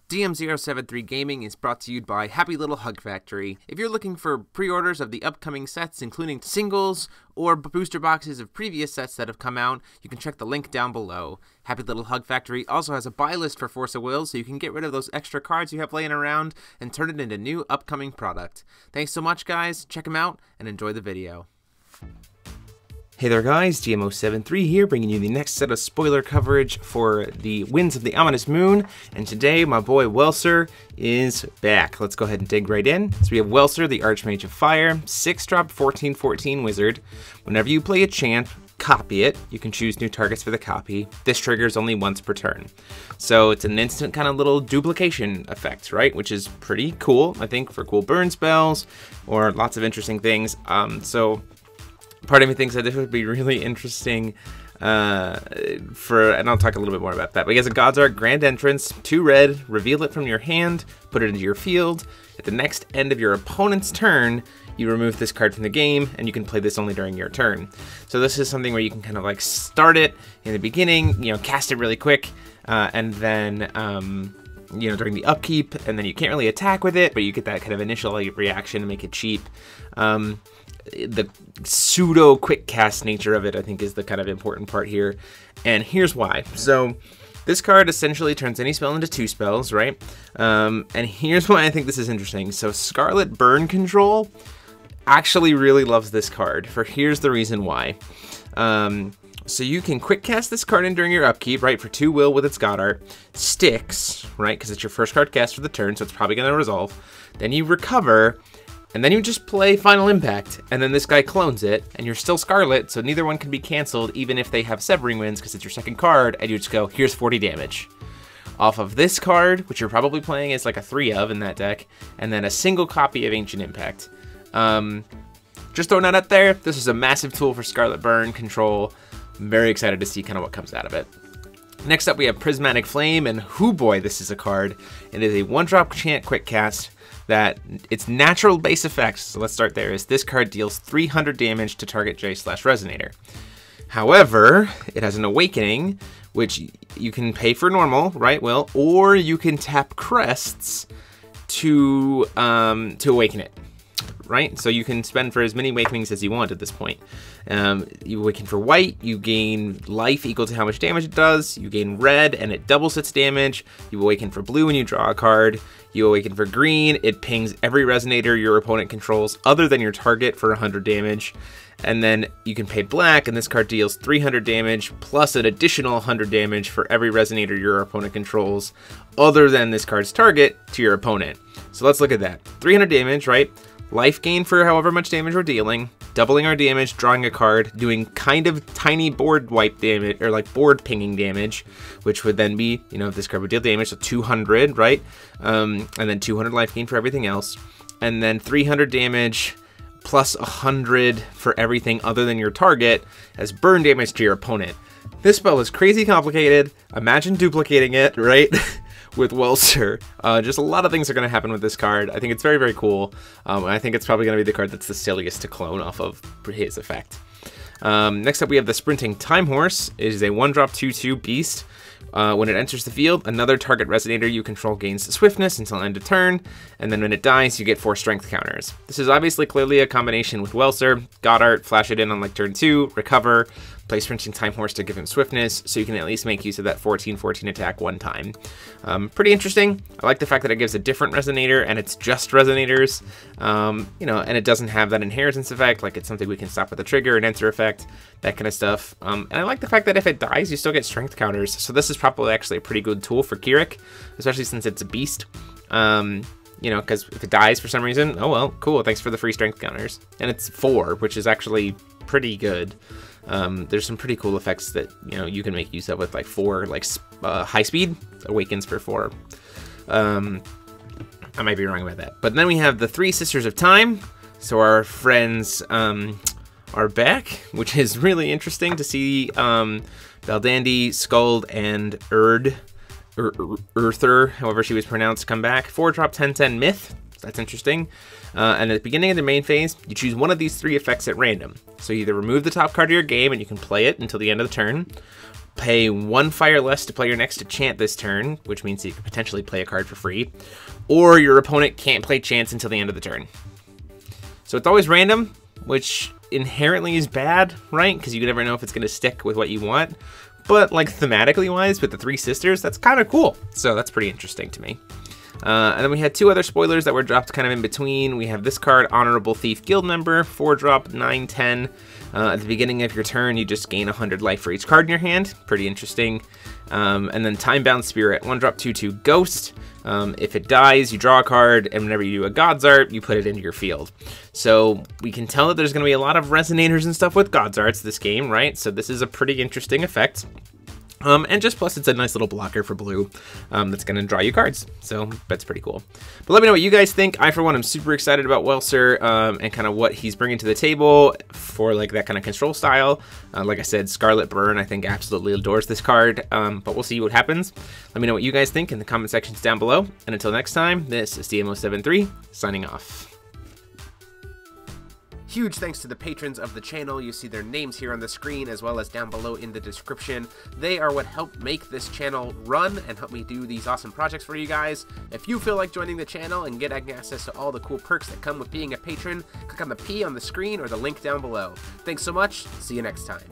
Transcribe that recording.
DM073 Gaming is brought to you by Happy Little Hug Factory. If you're looking for pre-orders of the upcoming sets, including singles or booster boxes of previous sets that have come out, you can check the link down below. Happy Little Hug Factory also has a buy list for Force of Will, so you can get rid of those extra cards you have laying around and turn it into new upcoming product. Thanks so much, guys. Check them out and enjoy the video. Hey there guys, DM073 here, bringing you the next set of spoiler coverage for the Winds of the Ominous Moon, and today my boy Welser is back. Let's go ahead and dig right in. So we have Welser, the Archmage of Fire, 6-drop 14/14 wizard. Whenever you play a champ, copy it. You can choose new targets for the copy. This triggers only once per turn. So it's an instant kind of little duplication effect, right? Which is pretty cool, I think, for cool burn spells or lots of interesting things. Part of me thinks that this would be really interesting and I'll talk a little bit more about that. But he has a God's Art Grand Entrance, 2 red, reveal it from your hand, put it into your field. At the next end of your opponent's turn, you remove this card from the game, and you can play this only during your turn. So this is something where you can kind of like start it in the beginning, you know, cast it really quick, and then you know, during the upkeep, and then you can't really attack with it, but you get that kind of initial reaction to make it cheap. The pseudo quick cast nature of it, I think, is the kind of important part here, and here's why. So this card essentially turns any spell into 2 spells, right? And here's why I think this is interesting. So Scarlet Burn Control actually really loves this card, for here's the reason why. So you can quick cast this card in during your upkeep, right, for 2 will with its God Art. Sticks, right, because it's your first card cast for the turn, so it's probably going to resolve. Then you recover, and then you just play Final Impact, and then this guy clones it, and you're still Scarlet, so neither one can be canceled, even if they have Severing Winds, because it's your second card, and you just go, here's 40 damage. Off of this card, which you're probably playing as like a 3 of in that deck, and then a single copy of Ancient Impact. Just throwing that out there, this is a massive tool for Scarlet Burn Control. I'm very excited to see kind of what comes out of it. Next up, we have Prismatic Flame, and hoo boy, this is a card. It is a 1-drop chant quick cast that its natural base effect, so let's start there, is this card deals 300 damage to target J/Resonator. However, it has an awakening, which you can pay for normal, right, Will, or you can tap crests to awaken it. Right, so you can spend for as many awakenings as you want at this point. You awaken for white, you gain life equal to how much damage it does. You gain red, and it doubles its damage. You awaken for blue, and you draw a card. You awaken for green, it pings every resonator your opponent controls other than your target for 100 damage. And then you can pay black, and this card deals 300 damage plus an additional 100 damage for every resonator your opponent controls other than this card's target to your opponent. So let's look at that. 300 damage, right? Life gain for however much damage we're dealing, doubling our damage, drawing a card, doing kind of tiny board wipe damage, or like board pinging damage, which would then be, you know, if this card would deal damage, so 200, right? And then 200 life gain for everything else, and then 300 damage plus 100 for everything other than your target as burn damage to your opponent. This spell is crazy complicated. Imagine duplicating it, right? With Welser. Just a lot of things are going to happen with this card. I think it's very, very cool. I think it's probably going to be the card that's the silliest to clone off of his effect. Next up, we have the Sprinting Time Horse. It is a 1-drop 2/2 beast. When it enters the field, another target resonator you control gains swiftness until end of turn, and then when it dies, you get 4 strength counters. This is obviously clearly a combination with Welser. God Art, flash it in on like turn 2, recover, play Sprinting Time Horse to give him swiftness, so you can at least make use of that 14/14 attack 1 time. Pretty interesting. I like the fact that it gives a different resonator, and it's just resonators, you know, and it doesn't have that inheritance effect, like it's something we can stop with a trigger, an enter effect, that kind of stuff. And I like the fact that if it dies, you still get strength counters, so this is probably actually a pretty good tool for Kirik, especially since it's a beast. You know, because if it dies for some reason, oh well, cool, thanks for the free strength counters. And it's 4, which is actually pretty good. There's some pretty cool effects that, you know, you can make use of with like 4, like high speed awakens for 4. I might be wrong about that. But then we have the 3 Sisters of Time. So our friends are back, which is really interesting to see. Baldandi, Skuld, and Earther, however she was pronounced, come back. 4-drop 10/10 Myth. That's interesting. And at the beginning of the main phase, you choose one of these 3 effects at random. So you either remove the top card of your game and you can play it until the end of the turn, pay 1 fire less to play your next enchant this turn, which means you could potentially play a card for free, or your opponent can't play chance until the end of the turn. So it's always random, which inherently is bad, right? Because you never know if it's going to stick with what you want. But like thematically wise, with the 3 sisters, that's kind of cool. So that's pretty interesting to me. And then we had 2 other spoilers that were dropped kind of in between. We have this card, Honorable Thief Guild Member, 4-drop, 9/10. At the beginning of your turn, you just gain 100 life for each card in your hand. Pretty interesting. And then Time-Bound Spirit, 1-drop, 2/2 Ghost. If it dies, you draw a card, and whenever you do a God's Art, you put it into your field. So we can tell that there's going to be a lot of resonators and stuff with God's Arts this game, right? So this is a pretty interesting effect. And just plus it's a nice little blocker for blue that's going to draw you cards. So that's pretty cool. But let me know what you guys think. I, for one, am super excited about Welser and kind of what he's bringing to the table for like that kind of control style. Like I said, Scarlet Burn, I think, absolutely adores this card. But we'll see what happens. Let me know what you guys think in the comment sections down below. And until next time, this is DMO73 signing off. Huge thanks to the patrons of the channel. You see their names here on the screen as well as down below in the description. They are what help make this channel run and help me do these awesome projects for you guys. If you feel like joining the channel and getting access to all the cool perks that come with being a patron, click on the P on the screen or the link down below. Thanks so much. See you next time.